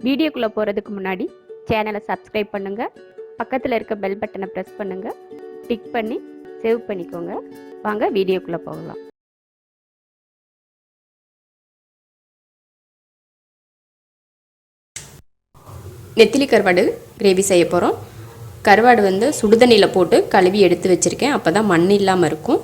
வீடியோக்குள்ளே போகிறதுக்கு முன்னாடி சேனலை சப்ஸ்கிரைப் பண்ணுங்கள், பக்கத்தில் இருக்க பெல் பட்டனை ப்ரெஸ் பண்ணுங்கள், டிக் பண்ணி சேவ் பண்ணிக்கோங்க. வாங்க வீடியோக்குள்ளே போகலாம். நெத்திலி கருவாடு கிரேவி செய்ய போகிறோம். கருவாடு வந்து சுடுதண்ணியில் போட்டு கழுவி எடுத்து வச்சுருக்கேன், அப்போ தான் மண் இல்லாமல் இருக்கும்.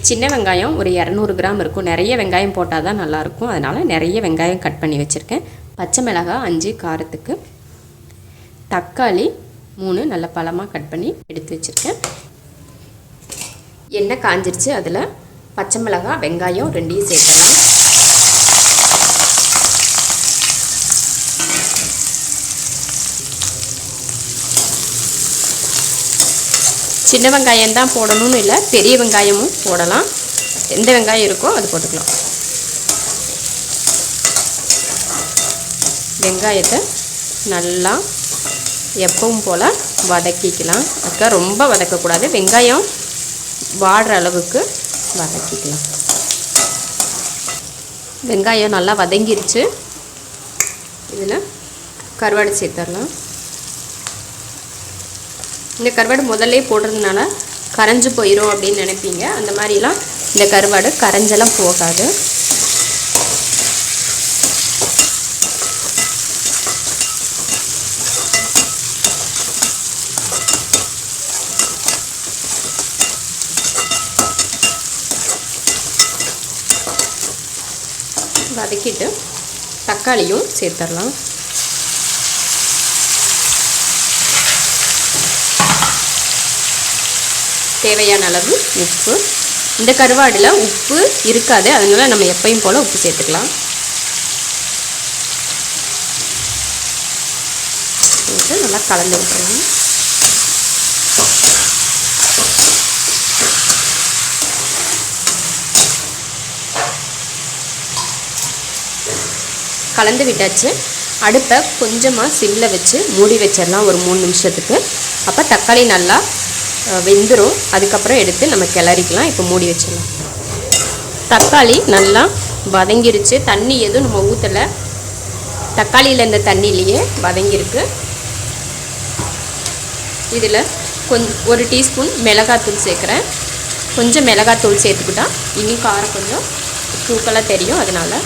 சின்ன வெங்காயம் ஒரு 200 கிராம் இருக்கும். நிறைய வெங்காயம் போட்டால் தான் நல்லாயிருக்கும், அதனால் நிறைய வெங்காயம் கட் பண்ணி வச்சுருக்கேன். பச்சை மிளகாய் 5 காரத்துக்கு, தக்காளி 3 நல்ல பழமாக கட் பண்ணி எடுத்து வச்சுருக்கேன். எண்ணெய் காஞ்சிருச்சு, அதில் பச்சை மிளகாய் வெங்காயம் 2 சேர்த்துடலாம். சின்ன வெங்காயம் தான் போடணும்னு இல்லை, பெரிய வெங்காயமும் போடலாம். எந்த வெங்காயம் இருக்கோ அது போட்டுக்கலாம். வெங்காயத்தை நல்லா எப்பவும் போல் வதக்கிக்கலாம். அதுக்காக ரொம்ப வதக்கக்கூடாது, வெங்காயம் வாடுற அளவுக்கு வதக்கிக்கலாம். வெங்காயம் நல்லா வதங்கிருச்சு, இதில் கருவாடு சேர்த்துடலாம். இந்த கருவாடு முதல்ல போடுறதுனால கரைஞ்சி போயிடும் அப்படின்னு நினைப்பீங்க. அந்த மாதிரிலாம் இந்த கருவாடு கரைஞ்செல்லாம் போகாது. வதக்கிட்டு தக்காளியும் சேர்த்துடலாம். தேவையான அளவு உப்பு. இந்த கருவாடில் உப்பு இருக்காது, அதனால நம்ம எப்பயும் போல் உப்பு சேர்த்துக்கலாம். போட்டு நல்லா கலந்து விட்டுறலாம். கலந்து விட்டாச்சு. அடுப்பை கொஞ்சமாக சிம்மில் வச்சு மூடி வச்சிடலாம் ஒரு 3 நிமிஷத்துக்கு. அப்போ தக்காளி நல்லா வெந்துடும். அதுக்கப்புறம் எடுத்து நம்ம கிளறிக்கலாம். இப்போ மூடி வச்சிடலாம். தக்காளி நல்லா வதங்கிருச்சு, தண்ணி எதுவும் நம்ம ஊற்றலை, தக்காளியில் இந்த தண்ணியிலேயே வதங்கிருக்கு. இதில் ஒரு டீஸ்பூன் மிளகாத்தூள் சேர்க்குறேன். கொஞ்சம் மிளகாத்தூள் சேர்த்துக்கிட்டா இன்னும் காரம் கொஞ்சம் தூக்கலாக தெரியும். அதனால்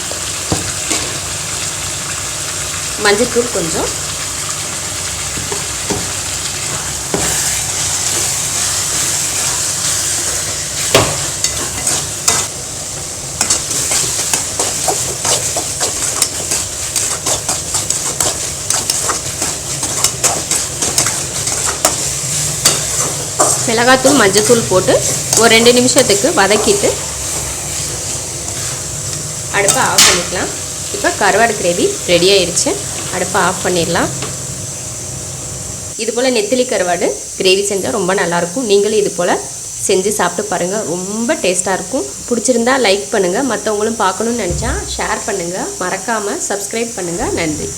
மஞ்சத்தூள் கொஞ்சம், மிளகாத்தூள் மஞ்சத்தூள் போட்டு ஒரு 2 நிமிஷத்துக்கு வதக்கிட்டு அடுப்பை ஆஃப் பண்ணிக்கலாம். இப்போ கருவாடு கிரேவி ரெடி ஆயிடுச்சு. அடுப்பை ஆஃப் பண்ணிடலாம். இதுபோல் நெத்திலி கருவாடு கிரேவி செஞ்சால் ரொம்ப நல்லாயிருக்கும். நீங்களும் இது போல் செஞ்சு சாப்பிட்டு பாருங்கள், ரொம்ப டேஸ்ட்டாக இருக்கும். பிடிச்சிருந்தா லைக் பண்ணுங்கள், மற்றவங்களும் பார்க்கணுன்னு நினச்சா ஷேர் பண்ணுங்கள், மறக்காமல் சப்ஸ்கிரைப் பண்ணுங்கள். நன்றி.